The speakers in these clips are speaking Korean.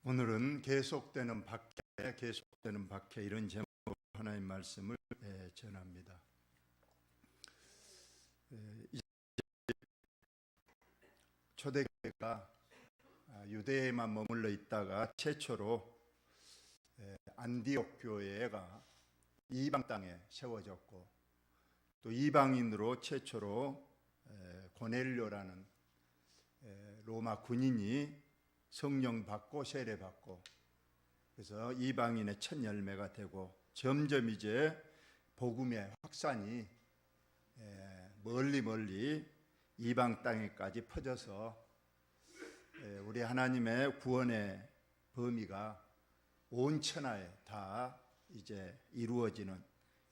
오늘은 계속되는 박해 이런 제목으로 하나님 말씀을 전합니다. 이제 초대교회가 유대에만 머물러 있다가 최초로 안디옥 교회가 이방 땅에 세워졌고, 또 이방인으로 최초로 고넬료라는 로마 군인이 성령 받고 세례 받고, 그래서 이방인의 첫 열매가 되고, 점점 이제 복음의 확산이 멀리 이방 땅에까지 퍼져서 우리 하나님의 구원의 범위가 온 천하에 다 이제 이루어지는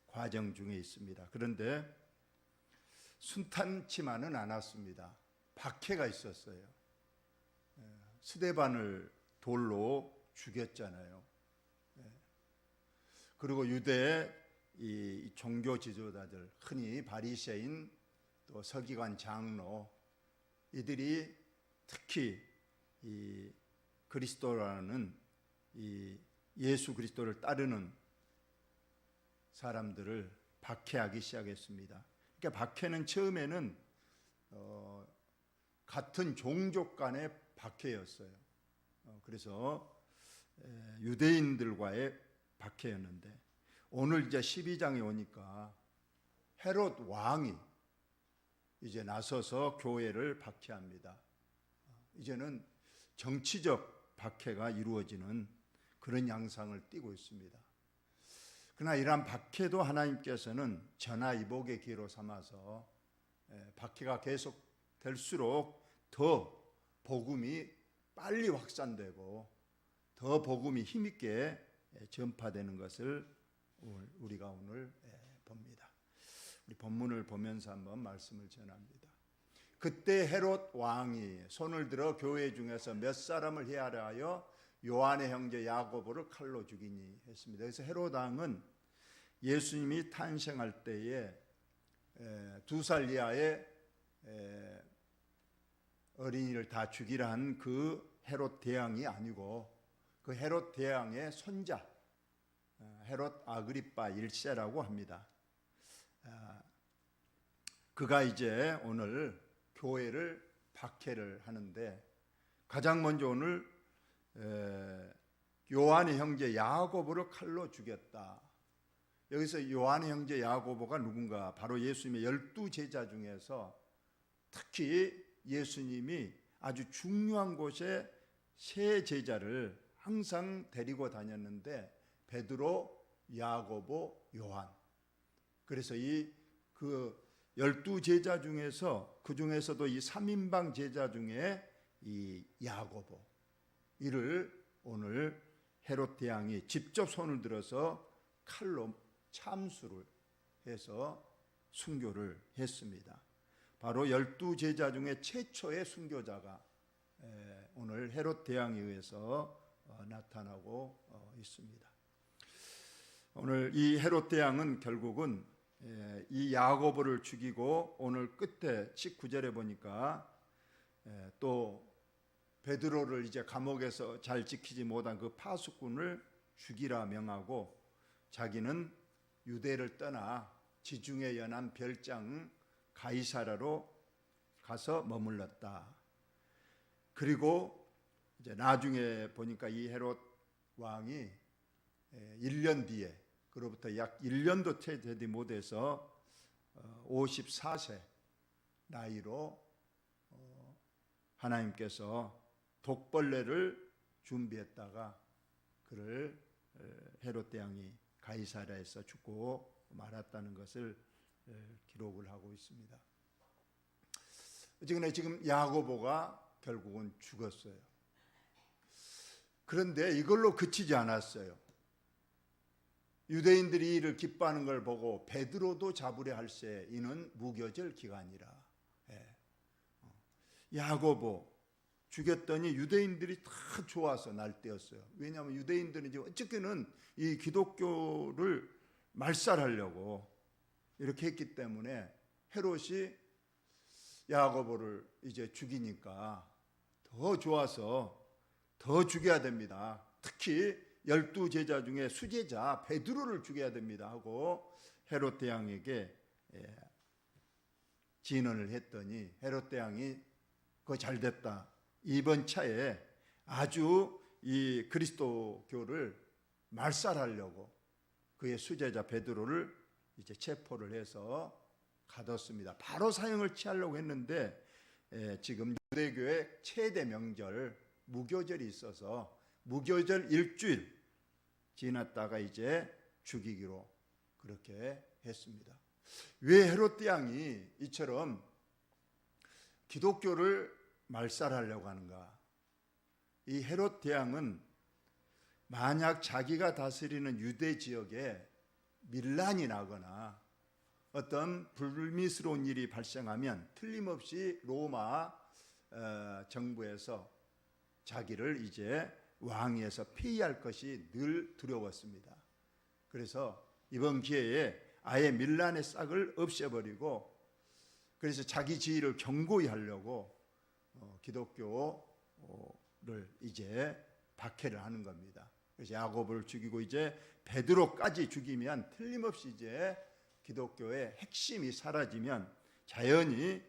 과정 중에 있습니다. 그런데 순탄치만은 않았습니다. 박해가 있었어요. 스데반을 돌로 죽였잖아요. 그리고 유대의 이 종교 지도자들, 흔히 바리새인, 또 서기관 장로, 이들이 특히 이 그리스도라는 이 예수 그리스도를 따르는 사람들을 박해하기 시작했습니다. 그러니까 박해는 처음에는 같은 종족 간의 박해였어요. 그래서 유대인들과의 박해였는데, 오늘 이제 12장에 오니까 헤롯 왕이 이제 나서서 교회를 박해합니다. 이제는 정치적 박해가 이루어지는 그런 양상을 띠고 있습니다. 그러나 이러한 박해도 하나님께서는 전화위복의 기회로 삼아서 박해가 계속될수록 더 복음이 빨리 확산되고 더 복음이 힘있게 전파되는 것을 우리가 오늘 봅니다. 우리 본문을 보면서 한번 말씀을 전합니다. 그때 헤롯 왕이 손을 들어 교회 중에서 몇 사람을 해하려 하여 요한의 형제 야고보를 칼로 죽이니 했습니다. 그래서 헤롯 왕은 예수님이 탄생할 때에 2살 이하의 어린이를 다 죽이라 한 그 헤롯 대왕이 아니고, 그 헤롯 대왕의 손자 헤롯 아그리파 1세라고 합니다. 그가 이제 오늘 교회를 박해를 하는데, 가장 먼저 오늘 요한의 형제 야고보를 칼로 죽였다. 여기서 요한의 형제 야고보가 누군가? 바로 예수님의 12제자 중에서 특히 예수님이 아주 중요한 곳에 세 제자를 항상 데리고 다녔는데, 베드로, 야고보, 요한. 그래서 그 12제자 중에서, 그 중에서도 이 3인방 제자 중에 이 야고보, 이를 오늘 헤롯 대왕이 직접 손을 들어서 칼로 참수를 해서 순교를 했습니다. 바로 12제자 중에 최초의 순교자가 오늘 헤롯 대왕에 의해서 나타나고 있습니다. 오늘 이 헤롯 대왕은 결국은 이 야고보를 죽이고, 오늘 끝에 19절에 보니까 또 베드로를 이제 감옥에서 잘 지키지 못한 그 파수꾼을 죽이라 명하고, 자기는 유대를 떠나 지중해 연안 별장 가이사라로 가서 머물렀다. 그리고 이제 나중에 보니까 이 헤롯 왕이 1년 뒤에, 그로부터 약 1년도 채 되지 못해서 54세 나이로 하나님께서 독벌레를 준비했다가 그를 헤롯 대왕이 가이사랴에서 죽고 말았다는 것을 기록을 하고 있습니다. 지금 야고보가 결국은 죽었어요. 그런데 이걸로 그치지 않았어요. 유대인들이 이를 기뻐하는 걸 보고 베드로도 잡으려 할세, 이는 무교절 기간이라. 야고보 죽였더니 유대인들이 다 좋아서 날뛰었어요. 왜냐하면 유대인들은 이제 어떻게는 이 기독교를 말살하려고 이렇게 했기 때문에, 헤롯이 야고보를 이제 죽이니까 더 좋아서 더 죽여야 됩니다. 특히 12제자 중에 수제자 베드로를 죽여야 됩니다 하고 헤롯 대왕에게 진언을 했더니 헤롯 대왕이 그거 잘 됐다. 이번 차에 아주 이 그리스도교를 말살하려고 그의 수제자 베드로를 이제 체포를 해서 가뒀습니다. 바로 사형을 취하려고 했는데 지금 유대교의 최대 명절 무교절이 있어서 무교절 일주일 지났다가 이제 죽이기로 그렇게 했습니다. 왜 헤롯 대왕이 이처럼 기독교를 말살하려고 하는가? 이 헤롯 대왕은 만약 자기가 다스리는 유대 지역에 밀란이 나거나 어떤 불미스러운 일이 발생하면 틀림없이 로마 정부에서 자기를 이제 왕위에서 폐위할 것이 늘 두려웠습니다. 그래서 이번 기회에 아예 밀란의 싹을 없애버리고 그래서 자기 지위를 견고히 하려고 기독교를 이제 박해를 하는 겁니다. 그래서 야고보를 죽이고 이제 베드로까지 죽이면 틀림없이 이제 기독교의 핵심이 사라지면 자연히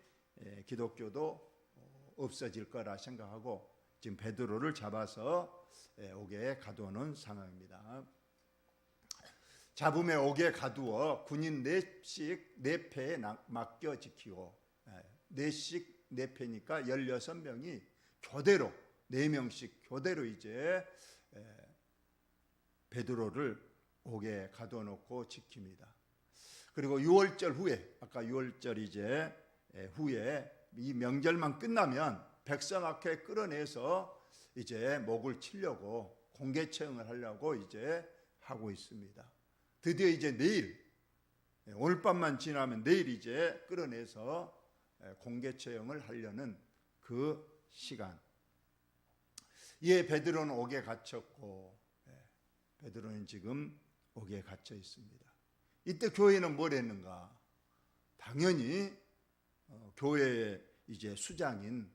기독교도 없어질 거라 생각하고 지금 베드로를 잡아서 옥에 가두어놓은 상황입니다. 잡음에 옥에 가두어 군인 4패에 맡겨 지키고 4씩 4패니까 16명이 교대로 4명씩 교대로 이제 베드로를 옥에 가둬놓고 지킵니다. 그리고 6월절 후에 아까 6월절 이제 후에 이 명절만 끝나면 백성 앞에 끌어내서 이제 목을 치려고 공개 처형을 하려고 이제 하고 있습니다. 드디어 이제 내일 오늘 밤만 지나면 내일 이제 끌어내서 공개 처형을 하려는 그 시간. 이에 베드로는 옥에 갇혔고 베드로는 지금 옥에 갇혀 있습니다. 이때 교회는 뭘 했는가? 당연히 교회의 이제 수장인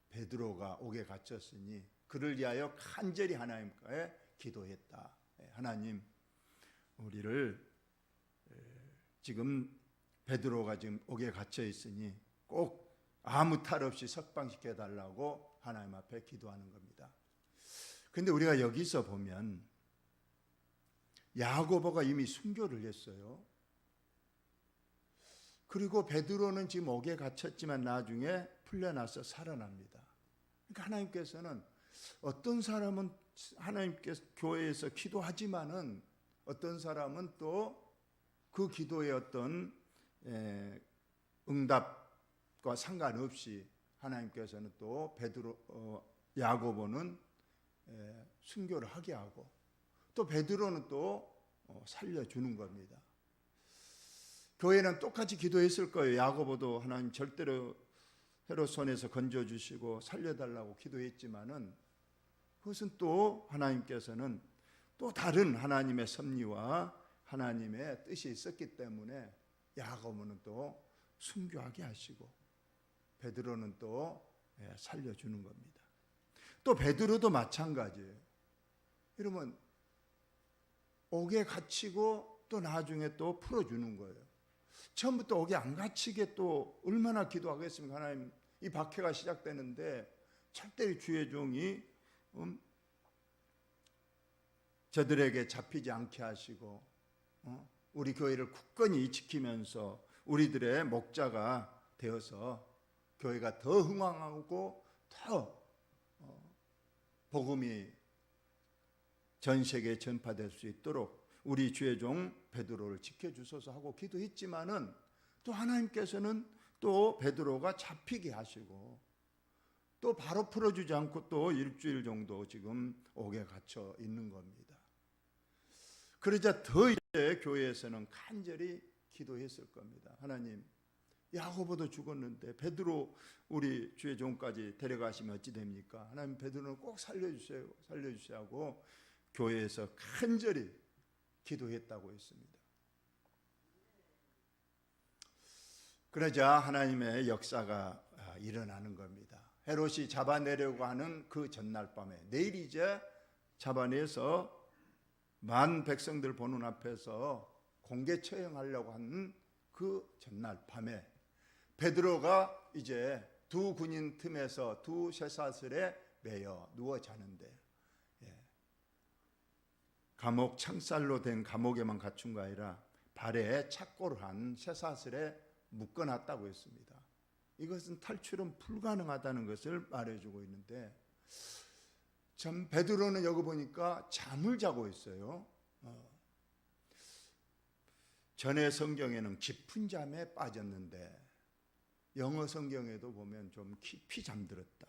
베드로가 옥에 갇혔으니 그를 위하여 간절히 하나님께 기도했다. 하나님, 우리를 지금 베드로가 지금 옥에 갇혀 있으니 꼭 아무 탈 없이 석방시켜 달라고 하나님 앞에 기도하는 겁니다. 그런데 우리가 여기서 보면 야고보가 이미 순교를 했어요. 그리고 베드로는 지금 옥에 갇혔지만 나중에 풀려나서 살아납니다. 그러니까 하나님께서는 어떤 사람은 하나님께서 교회에서 기도하지만은 어떤 사람은 또 그 기도의 어떤 응답과 상관없이 하나님께서는 또 야고보는 순교를 하게 하고 또 베드로는 또 살려주는 겁니다. 교회는 똑같이 기도했을 거예요. 야고보도 하나님 절대로 헤롯 손에서 건져주시고 살려달라고 기도했지만은 그것은 또 하나님께서는 또 다른 하나님의 섭리와 하나님의 뜻이 있었기 때문에 야고보는 또 순교하게 하시고 베드로는 또 살려주는 겁니다. 또 베드로도 마찬가지예요. 이러면 옥에 갇히고 또 나중에 또 풀어주는 거예요. 처음부터 옥에 안 갇히게 또 얼마나 기도하겠습니까? 하나님, 이 박해가 시작되는데 절대로 주의 종이 저들에게 잡히지 않게 하시고 우리 교회를 굳건히 지키면서 우리들의 목자가 되어서 교회가 더 흥왕하고 더 복음이 전 세계에 전파될 수 있도록 우리 주의 종 베드로를 지켜주소서 하고 기도했지만은 또 하나님께서는 또 베드로가 잡히게 하시고 또 바로 풀어주지 않고 또 일주일 정도 지금 옥에 갇혀 있는 겁니다. 그러자 더 이제 교회에서는 간절히 기도했을 겁니다. 하나님, 야고보도 죽었는데 베드로 우리 주의 종까지 데려가시면 어찌 됩니까? 하나님, 베드로는 꼭 살려주세요 하고 교회에서 간절히 기도했다고 했습니다. 그러자 하나님의 역사가 일어나는 겁니다. 헤롯이 잡아내려고 하는 그 전날 밤에, 내일 이제 잡아내서 만 백성들 보는 앞에서 공개 처형하려고 하는 그 전날 밤에 베드로가 이제 두 군인 틈에서 두 쇠사슬에 매여 누워 자는데, 감옥 창살로 된 감옥에만 갖춘 거 아니라 발에 착고를 한 쇠사슬에 묶어놨다고 했습니다. 이것은 탈출은 불가능하다는 것을 말해주고 있는데, 참 베드로는 여기 보니까 잠을 자고 있어요. 전에 성경에는 깊은 잠에 빠졌는데 영어 성경에도 보면 좀 깊이 잠들었다.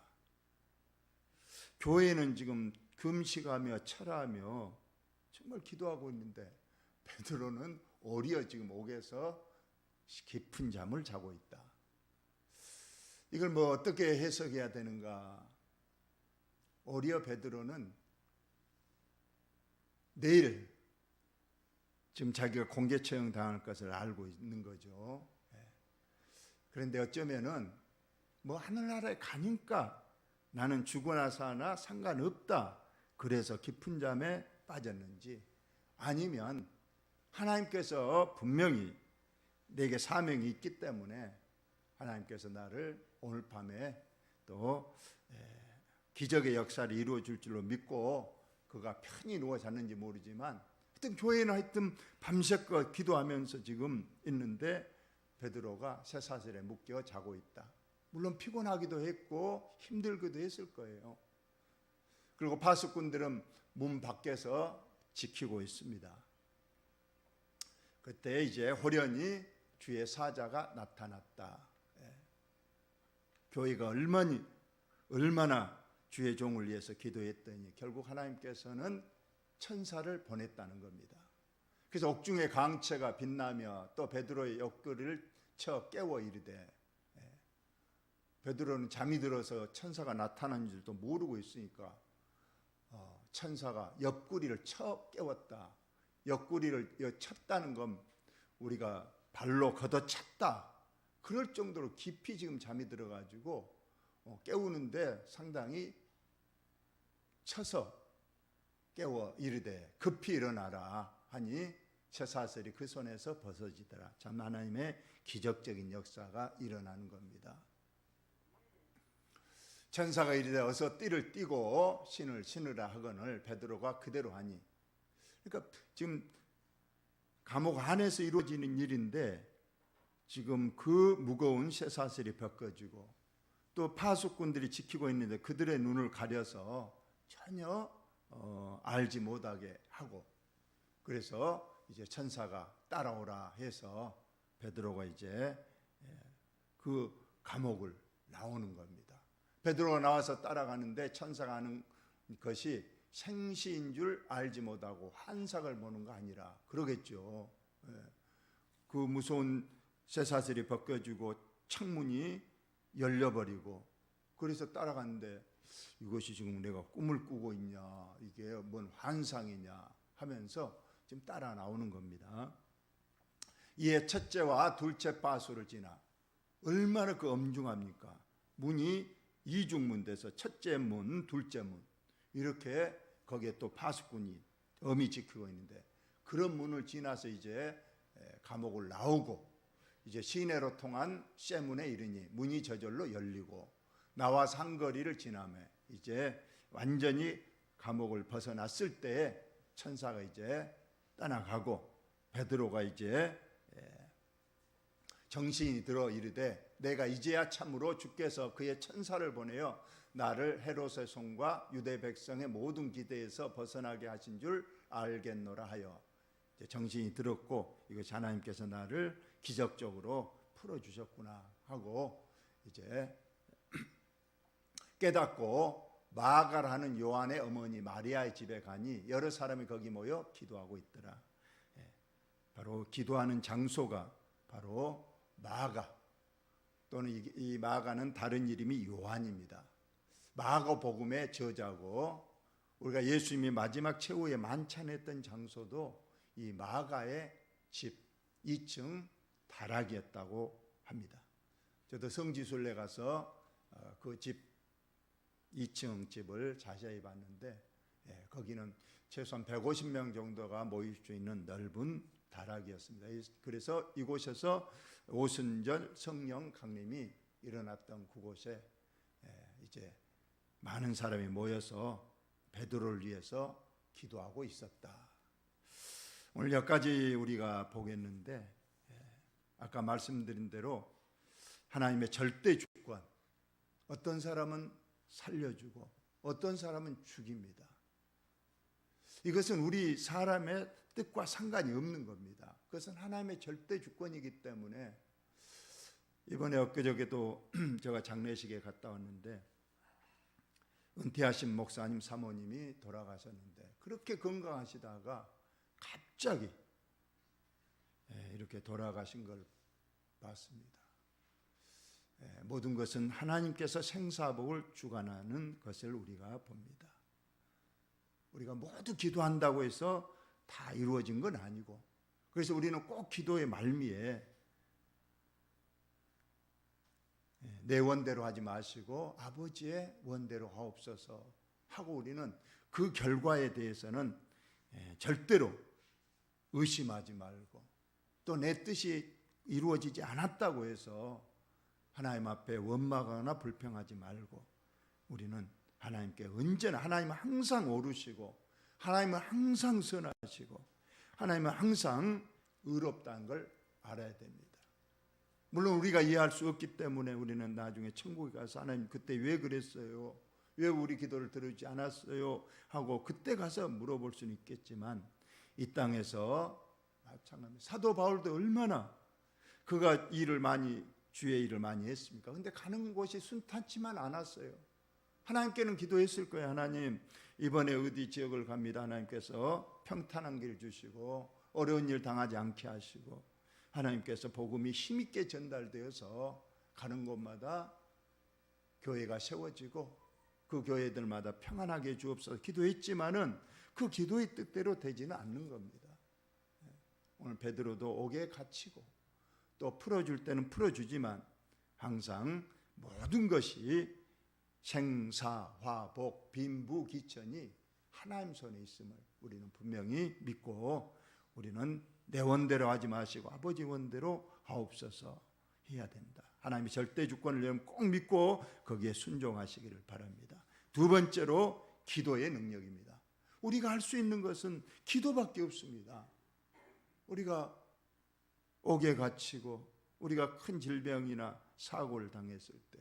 교회는 지금 금식하며 철하며 정말 기도하고 있는데 베드로는 오히려 지금 옥에서 깊은 잠을 자고 있다. 이걸 뭐 어떻게 해석해야 되는가? 오히려 베드로는 내일 지금 자기가 공개 처형 당할 것을 알고 있는 거죠. 그런데 어쩌면은 뭐 하늘나라에 가니까 나는 죽거나 사나 상관없다, 그래서 깊은 잠에 빠졌는지, 아니면 하나님께서 분명히 내게 사명이 있기 때문에 하나님께서 나를 오늘 밤에 또 기적의 역사를 이루어 줄 줄로 믿고 그가 편히 누워 잤는지 모르지만, 하여튼 교회는 하여튼 밤새껏 기도하면서 지금 있는데 베드로가 쇠사슬에 묶여 자고 있다. 물론 피곤하기도 했고 힘들기도 했을 거예요. 그리고 파수꾼들은 문 밖에서 지키고 있습니다. 그때 이제 호련히 주의 사자가 나타났다. 교회가 얼마나 주의 종을 위해서 기도했더니 결국 하나님께서는 천사를 보냈다는 겁니다. 그래서 옥중의 광채가 빛나며 또 베드로의 옆구리를 쳐 깨워 이르되, 베드로는 잠이 들어서 천사가 나타난 줄도 모르고 있으니까 천사가 옆구리를 쳐 깨웠다. 옆구리를 쳤다는 건 우리가 발로 걷어찼다, 그럴 정도로 깊이 지금 잠이 들어가지고 깨우는데 상당히 쳐서 깨워 이르되 급히 일어나라 하니 쇠사슬이 그 손에서 벗어지더라. 참 하나님의 기적적인 역사가 일어나는 겁니다. 천사가 이르되 어서 띠를 띠고 신을 신으라 하거늘 베드로가 그대로 하니, 그러니까 지금 감옥 안에서 이루어지는 일인데 지금 그 무거운 쇠사슬이 벗겨지고 또 파수꾼들이 지키고 있는데 그들의 눈을 가려서 전혀 알지 못하게 하고, 그래서 이제 천사가 따라오라 해서 베드로가 이제 그 감옥을 나오는 겁니다. 베드로가 나와서 따라가는데 천사가 하는 것이 생시인 줄 알지 못하고 환상을 보는 거 아니라 그러겠죠. 그 무서운 쇠사슬이 벗겨지고 창문이 열려버리고, 그래서 따라갔는데 이것이 지금 내가 꿈을 꾸고 있냐, 이게 뭔 환상이냐 하면서 지금 따라 나오는 겁니다. 이에 첫째와 둘째 파수를 지나, 얼마나 그 엄중합니까? 문이 이중문 돼서 첫째 문, 둘째 문, 이렇게 거기에 또 파수꾼이 엄히 지키고 있는데 그런 문을 지나서 이제 감옥을 나오고 이제 시내로 통한 쇠문에 이르니 문이 저절로 열리고 나와 상거리를 지나매 이제 완전히 감옥을 벗어났을 때에 천사가 이제 떠나가고 베드로가 이제 정신이 들어 이르되 내가 이제야 참으로 주께서 그의 천사를 보내어 나를 헤롯의 손과 유대 백성의 모든 기대에서 벗어나게 하신 줄 알겠노라 하여 이제 정신이 들었고 이것이 하나님께서 나를 기적적으로 풀어주셨구나 하고 이제 깨닫고 마가라는 요한의 어머니 마리아의 집에 가니 여러 사람이 거기 모여 기도하고 있더라. 바로 기도하는 장소가 바로 마가, 또는 이 마가는 다른 이름이 요한입니다. 마가복음의 저자고 우리가 예수님이 마지막 최후에 만찬했던 장소도 이 마가의 집 2층 다락이었다고 합니다. 저도 성지순례 가서 그 집 2층 집을 자세히 봤는데 거기는 최소한 150명 정도가 모일 수 있는 넓은 다락이었습니다. 그래서 이곳에서 오순절 성령 강림이 일어났던 그곳에 이제 많은 사람이 모여서 베드로를 위해서 기도하고 있었다. 오늘 여기까지 우리가 보겠는데 아까 말씀드린 대로 하나님의 절대 주권, 어떤 사람은 살려주고 어떤 사람은 죽입니다. 이것은 우리 사람의 뜻과 상관이 없는 겁니다. 그것은 하나님의 절대 주권이기 때문에 이번에 엊그저께도 제가 장례식에 갔다 왔는데 은퇴하신 목사님 사모님이 돌아가셨는데 그렇게 건강하시다가 갑자기 이렇게 돌아가신 걸 봤습니다. 모든 것은 하나님께서 생사복을 주관하는 것을 우리가 봅니다. 우리가 모두 기도한다고 해서 다 이루어진 건 아니고, 그래서 우리는 꼭 기도의 말미에 내 원대로 하지 마시고 아버지의 원대로 하옵소서 하고 우리는 그 결과에 대해서는 절대로 의심하지 말고, 또 내 뜻이 이루어지지 않았다고 해서 하나님 앞에 원망하거나 불평하지 말고, 우리는 하나님께 언제나, 하나님은 항상 옳으시고 하나님은 항상 선하시고 하나님은 항상 의롭다는 걸 알아야 됩니다. 물론 우리가 이해할 수 없기 때문에 우리는 나중에 천국에 가서 하나님 그때 왜 그랬어요? 왜 우리 기도를 들어주지 않았어요? 하고 그때 가서 물어볼 수는 있겠지만, 이 땅에서 마찬가지입니다. 사도 바울도 얼마나 그가 주의 일을 많이 했습니까? 근데 가는 곳이 순탄치만 않았어요. 하나님께는 기도했을 거예요. 하나님, 이번에 어디 지역을 갑니다. 하나님께서 평탄한 길 주시고 어려운 일 당하지 않게 하시고, 하나님께서 복음이 힘있게 전달되어서 가는 곳마다 교회가 세워지고 그 교회들마다 평안하게 주옵소서 기도했지만은 그 기도의 뜻대로 되지는 않는 겁니다. 오늘 베드로도 옥에 갇히고 또 풀어줄 때는 풀어주지만 항상 모든 것이 생사화복 빈부귀천이 하나님 손에 있음을 우리는 분명히 믿고, 우리는 내 원대로 하지 마시고 아버지 원대로 하옵소서 해야 된다. 하나님이 절대 주권을 여러분 꼭 믿고 거기에 순종하시기를 바랍니다. 두 번째로 기도의 능력입니다. 우리가 할 수 있는 것은 기도밖에 없습니다. 우리가 옥에 갇히고 우리가 큰 질병이나 사고를 당했을 때,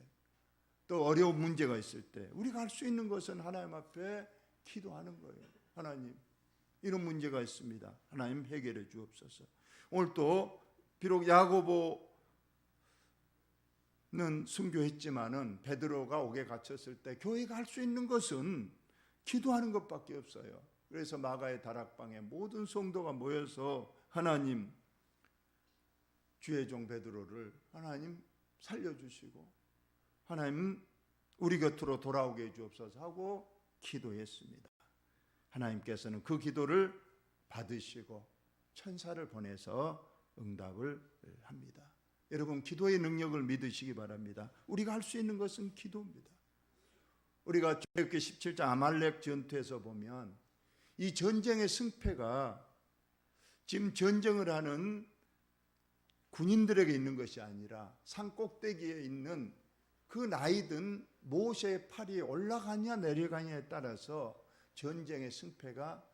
또 어려운 문제가 있을 때 우리가 할 수 있는 것은 하나님 앞에 기도하는 거예요. 하나님, 이런 문제가 있습니다. 하나님 해결해 주옵소서. 오늘 또 비록 야고보는 순교했지만은 베드로가 옥에 갇혔을 때 교회가 할 수 있는 것은 기도하는 것밖에 없어요. 그래서 마가의 다락방에 모든 성도가 모여서 하나님, 주의 종 베드로를 하나님 살려주시고 하나님 우리 곁으로 돌아오게 해 주옵소서 하고 기도했습니다. 하나님께서는 그 기도를 받으시고 천사를 보내서 응답을 합니다. 여러분, 기도의 능력을 믿으시기 바랍니다. 우리가 할 수 있는 것은 기도입니다. 우리가 출애굽기 17장 아말렉 전투에서 보면 이 전쟁의 승패가 지금 전쟁을 하는 군인들에게 있는 것이 아니라 산 꼭대기에 있는 그 나이든 모세의 팔이 올라가냐 내려가냐에 따라서 전쟁의 승패가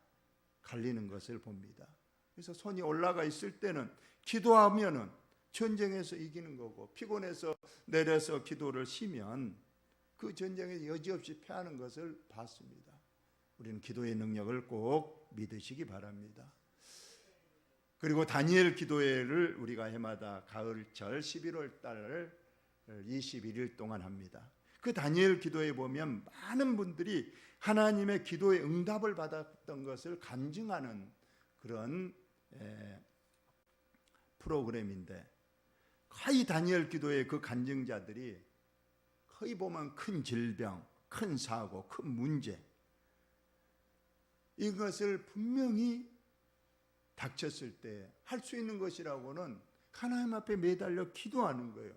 갈리는 것을 봅니다. 그래서 손이 올라가 있을 때는 기도하면은 전쟁에서 이기는 거고, 피곤해서 내려서 기도를 쉬면 그 전쟁에 여지없이 패하는 것을 봤습니다. 우리는 기도의 능력을 꼭 믿으시기 바랍니다. 그리고 다니엘 기도회를 우리가 해마다 가을철 11월 달 21일 동안 합니다. 그 다니엘 기도에 보면 많은 분들이 하나님의 기도의 응답을 받았던 것을 간증하는 그런 프로그램인데, 거의 다니엘 기도의 그 간증자들이 거의 보면 큰 질병, 큰 사고, 큰 문제, 이것을 분명히 닥쳤을 때 할 수 있는 것이라고는 하나님 앞에 매달려 기도하는 거예요.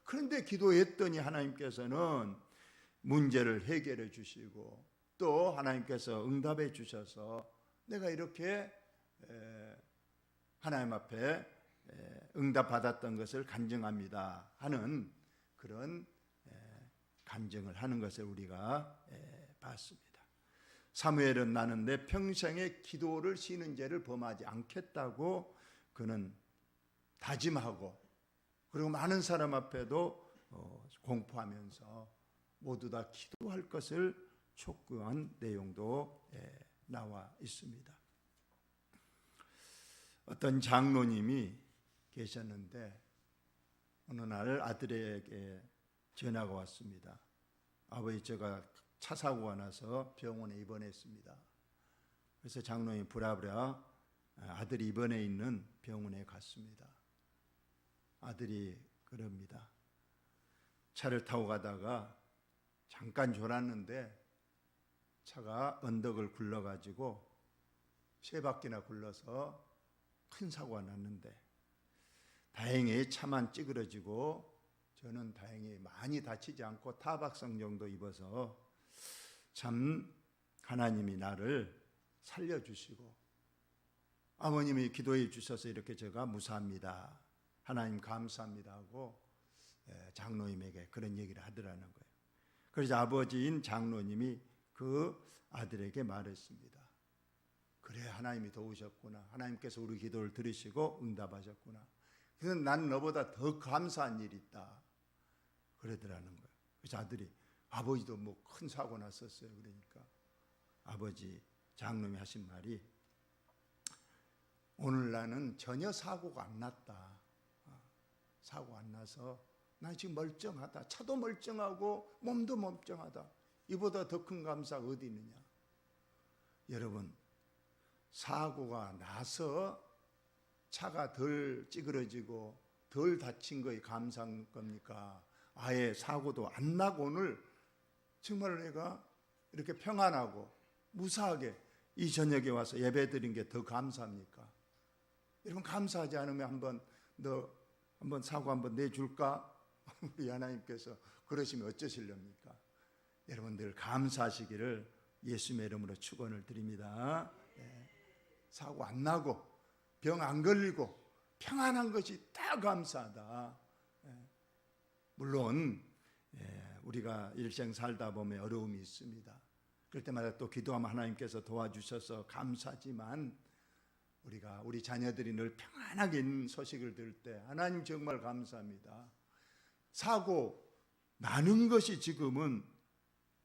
그런데 기도했더니 하나님께서는 문제를 해결해 주시고 또 하나님께서 응답해 주셔서 내가 이렇게 하나님 앞에 응답받았던 것을 간증합니다 하는 그런 간증을 하는 것을 우리가 봤습니다. 사무엘은 나는 내 평생의 기도를 쉬는 죄를 범하지 않겠다고 그는 다짐하고 그리고 많은 사람 앞에도 공포하면서 모두 다 기도할 것을 촉구한 내용도 나와 있습니다. 어떤 장로님이 계셨는데 어느 날 아들에게 전화가 왔습니다. 아버지, 제가 차 사고가 나서 병원에 입원했습니다. 그래서 장로님이 부랴부랴 아들이 입원해 있는 병원에 갔습니다. 아들이 그럽니다. 차를 타고 가다가 잠깐 졸았는데 차가 언덕을 굴러가지고 세 바퀴나 굴러서 큰 사고가 났는데 다행히 차만 찌그러지고 저는 다행히 많이 다치지 않고 타박상 정도 입어서 참 하나님이 나를 살려주시고 아버님이 기도해 주셔서 이렇게 제가 무사합니다. 하나님 감사합니다 하고 장로님에게 그런 얘기를 하더라는 거예요. 그래서 아버지인 장로님이 그 아들에게 말했습니다. 그래, 하나님이 도우셨구나. 하나님께서 우리 기도를 들으시고 응답하셨구나. 그래서 난 너보다 더 감사한 일이 있다. 그러더라는 거예요. 그래서 아들이 아버지도 뭐 큰 사고 났었어요. 그러니까 아버지 장로님이 하신 말이 오늘 나는 전혀 사고가 안 났다. 사고 안 나서 나 지금 멀쩡하다. 차도 멀쩡하고 몸도 멀쩡하다. 이보다 더 큰 감사가 어디 있느냐. 여러분, 사고가 나서 차가 덜 찌그러지고 덜 다친 거에 감사한 겁니까? 아예 사고도 안 나고 오늘 정말 내가 이렇게 평안하고 무사하게 이 저녁에 와서 예배드린 게 더 감사합니까? 여러분, 감사하지 않으면 한번 사고 한번 내줄까? 우리 하나님께서 그러시면 어쩌실렵니까? 여러분들 감사하시기를 예수님의 이름으로 축원을 드립니다. 사고 안 나고 병 안 걸리고 평안한 것이 다 감사하다. 물론 우리가 일생 살다 보면 어려움이 있습니다. 그럴 때마다 또 기도하면 하나님께서 도와주셔서 감사하지만 우리가 우리 자녀들이 늘 평안하게 있는 소식을 들을 때 하나님 정말 감사합니다. 사고 나는 것이 지금은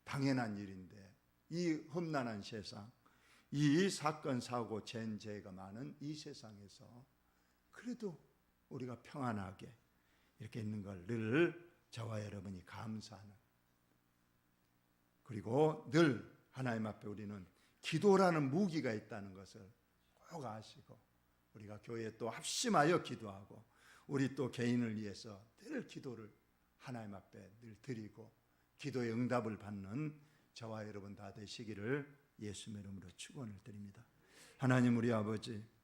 당연한 일인데 이 험난한 세상, 이 사건 사고 죄가 많은 이 세상에서 그래도 우리가 평안하게 이렇게 있는 걸 늘 저와 여러분이 감사하는, 그리고 늘 하나님 앞에 우리는 기도라는 무기가 있다는 것을 꼭 아시고 우리가 교회에 또 합심하여 기도하고 우리 또 개인을 위해서 늘 기도를 하나님 앞에 늘 드리고 기도의 응답을 받는 저와 여러분 다 되시기를 예수님의 이름으로 축원을 드립니다. 하나님 우리 아버지,